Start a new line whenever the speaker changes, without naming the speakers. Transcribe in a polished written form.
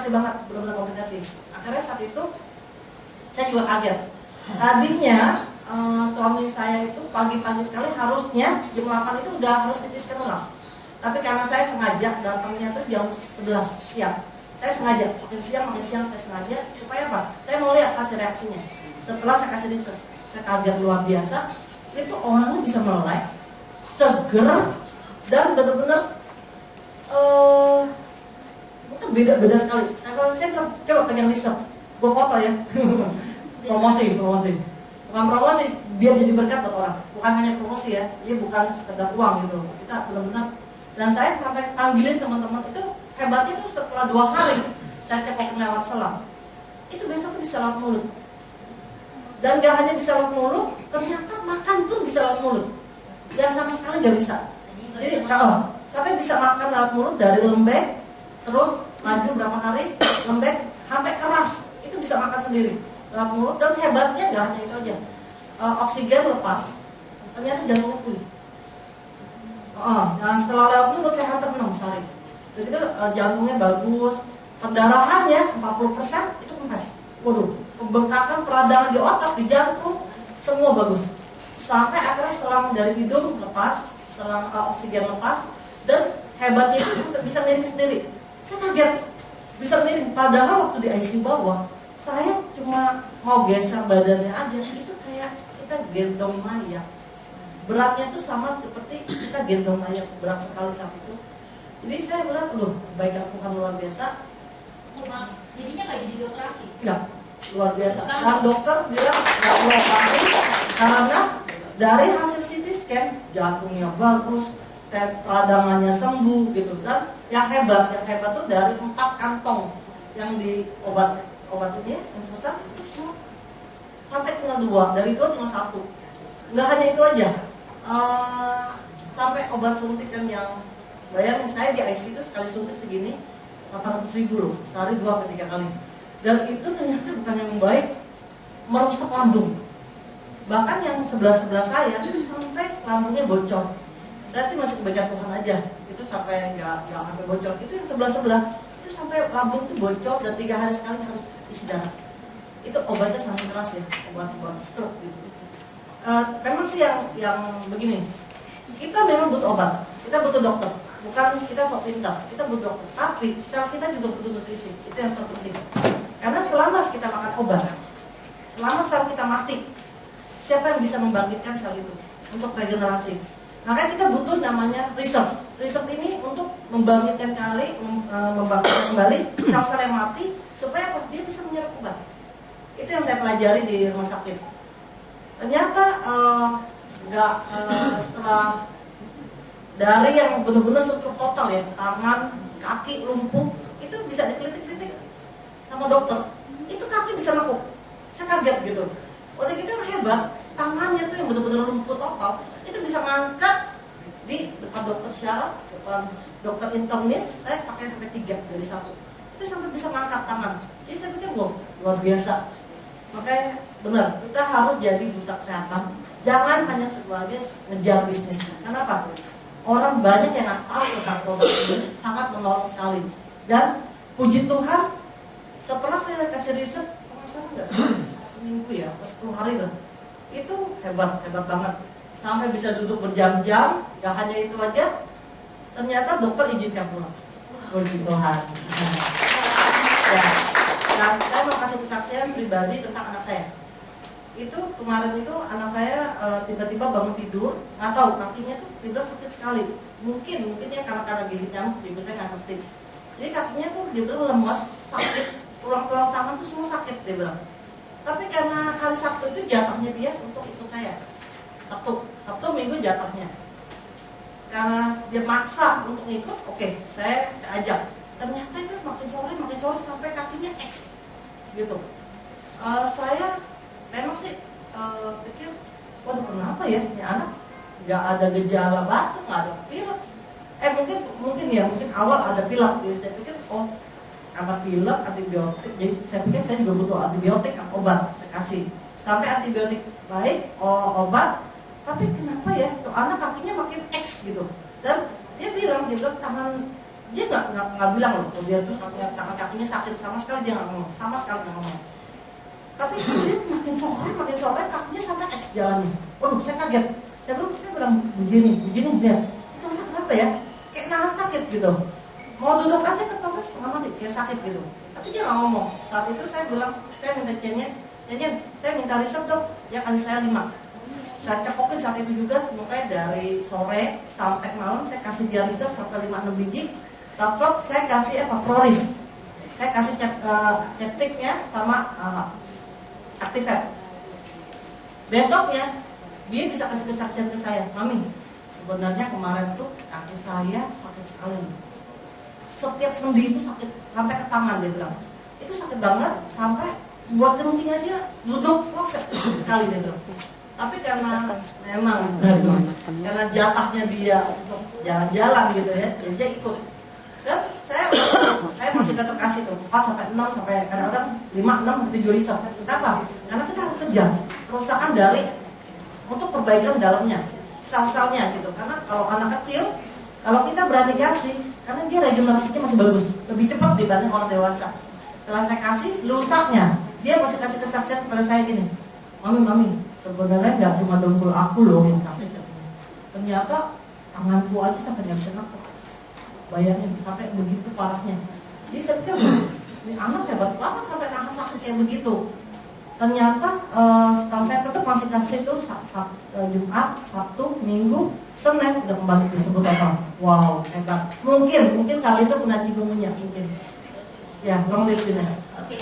komplikasi banget, benar-benar komplikasi. Akhirnya saat itu saya juga kaget. Tadinya suami saya itu pagi-pagi sekali harusnya jam 8 itu udah harus CT scan ulang. Tapi karena saya sengaja datangnya tuh jam 11 siang. Saya sengaja, makin siang saya sengaja supaya apa? Saya mau lihat hasil reaksinya. Setelah saya kasih research, saya kaget luar biasa. Itu orangnya bisa melek, seger, dan benar-benar bukan beda sekali. Saya bilang, coba pegang research, gue foto ya. promosi. Bukan promosi, biar jadi berkat buat orang. Bukan hanya promosi ya, ini bukan sekedar uang gitu. Kita benar-benar. Dan saya sampai panggilin teman-teman itu hebatnya tuh setelah 2 hari saya cekokin lewat selang. Itu besoknya bisa lewat mulut. Dan gak hanya bisa lewat mulut, ternyata makan pun bisa lewat mulut. Yang sama sekali gak bisa. Jadi sampai bisa makan lewat mulut dari lembek, terus maju berapa hari, lembek, sampai keras. Itu bisa makan sendiri lewat mulut. Dan hebatnya gak hanya itu aja, oksigen lepas, ternyata jantungnya pulih. Nah setelah lewat mulut saya hantar 6 sehari. Jadi itu jantungnya bagus, pendarahannya 40% itu kempes. Waduh, pembengkakan peradangan di otak, di jantung, semua bagus. Sampai akhirnya selang dari hidung lepas, selang oksigen lepas, dan hebatnya itu bisa miring sendiri. Saya kaget, bisa miring. Padahal waktu di ICU bawah, saya cuma mau geser badannya aja, itu kayak kita gendong mayat. Beratnya itu sama seperti kita gendong mayat, berat sekali saat itu. Jadi saya bilang, kebaikan Tuhan luar biasa.
Jadinya nggak jadi dioperasi?
Enggak, luar biasa. Dan dokter bilang nggak perlu operasi karena dari hasil CT scan jantungnya bagus, peradangannya sembuh gitu. Dan yang hebat tuh dari 4 kantong yang di obat ini infusan itu semua sampai tinggal 2, dari 2 tinggal 1. Nggak hanya itu aja, sampai obat suntik kan yang bayangin saya di ICU itu sekali suntik segini 800.000 loh, sehari 2 ke 3 kali. Dan itu ternyata bukan yang baik, merusak lambung. Bahkan yang sebelah saya itu sampai lambungnya bocor. Saya sih masih kebaikan Tuhan aja, itu sampai nggak sampai bocor. Itu yang sebelah itu sampai lambung itu bocor dan 3 hari sekali harus isi darah. Itu obatnya sangat keras ya, obat stroke gitu. Memang sih yang begini, kita memang butuh obat, kita butuh dokter. Bukan kita sok pintar, kita butuh dokter. Tapi sel kita juga butuh nutrisi, itu yang terpenting. Karena selama kita makan obat, selama sel kita mati, siapa yang bisa membangkitkan sel itu untuk regenerasi? Makanya kita butuh namanya reserve. Reserve ini untuk membangkitkan kembali sel-sel yang mati supaya dia bisa menyerap obat. Itu yang saya pelajari di rumah sakit. Ternyata setelah dari yang benar-benar struktur total ya, tangan, kaki lumpuh, itu bisa dikelitik-kelitik sama dokter. Itu kaki bisa lekuk. Saya kaget gitu. Waktu itu hebat, tangannya tuh yang benar-benar lumpuh total, itu bisa ngangkat di depan dokter syaraf, depan dokter internis, saya pakai sampai 3 dari 1. Itu sampai bisa ngangkat tangan. Jadi saya pikir, luar biasa. Makanya benar, kita harus jadi duta kesehatan. Jangan hanya sebagai ngejar bisnis. Kenapa? Orang banyak yang nggak tahu tentang produk ini, sangat menolong sekali. Dan puji Tuhan, setelah saya kasih riset, masalah nggak sih, 1 minggu ya, 10 hari lah, itu hebat banget. Sampai bisa duduk berjam-jam, gak hanya itu aja, ternyata dokter izinkan pulang. Puji Tuhan. Ya. Dan saya mau kasih kesaksian pribadi tentang anak saya. Itu kemarin itu anak saya tiba-tiba bangun tidur, nggak tahu kakinya tuh tidur sakit sekali. Mungkin ya karena gigit nyamuk, jadi saya nggak ngerti. Jadi kakinya tuh dia bilang lemas, sakit, tulang-tulang tangan tuh semua sakit dia bilang. Tapi karena hari Sabtu itu jatahnya dia untuk ikut saya. Sabtu Minggu jatahnya. Karena dia maksa untuk ikut, oke, saya ajak. Ternyata itu makin sore sampai kakinya X, gitu. Saya memang sih pikir, waduh kenapa ya, ini anak nggak ada gejala batuk, nggak ada pilek. Mungkin awal ada pilek, jadi saya pikir karena pilek antibiotik, jadi saya pikir saya juga butuh antibiotik, obat saya kasih sampai antibiotik baik, obat. Tapi kenapa ya, tuh anak kakinya makin X gitu. Dan dia bilang tangan Dia nggak bilang loh, dia tuh tangan kakinya sakit, sama sekali dia nggak ngomong, sama sekali nggak ngomong. Tapi saya lihat makin sore kakinya sampai X jalannya. Waduh, saya kaget. Saya bilang begini dia. Itu anak kenapa ya? Kayak nahan sakit gitu. Mau duduk aja ketemu setengah mati, kayak sakit gitu. Tapi dia nggak ngomong. Saat itu saya bilang, saya minta Nyanyian, saya minta resep dong. Dia kasih saya 5. Saya cekokin saat itu juga, makanya dari sore sampai malam saya kasih dia resep sampai 5-6 biji. Tetap saya kasih Proris. Saya kasih ceptiknya sama Activate. Besoknya dia bisa kasih kesaksian ke saya, Mami, sebenarnya kemarin tuh kaki saya sakit sekali. Setiap sendi itu sakit sampai ke tangan, dia bilang. Itu sakit banget sampai buat kencing aja duduk sakit sekali, dia bilang. Tapi karena memang karena jatahnya dia untuk jalan-jalan gitu ya, jadi dia ikut. Dan saya masih tetap kasih tuh 4-6 sampai kadang-kadang 5-6-7 resep. Kenapa? Karena kita harus kejar kerusakan dari untuk perbaikan dalamnya, sel-selnya gitu. Karena kalau anak kecil, kalau kita berani kasih, karena dia regenerasinya masih bagus, lebih cepat dibanding orang dewasa. Setelah saya kasih, lusaknya dia masih kasih kesaksian kepada saya gini, Mami, sebenarnya nggak cuma dengkul aku loh yang sakit. Ternyata tanganku aja sampai nggak bisa ngepok. Bayangin sampai begitu parahnya. Jadi saya pikir ini anak hebat banget sampai nahan sakit kayak begitu. Ternyata setelah saya tetap masih kasih itu Jumat, Sabtu, Minggu, Senin udah kembali disebut total. Wow, hebat. Mungkin saat itu kena cikungunya mungkin. Ya, long live Guinness.
Oke.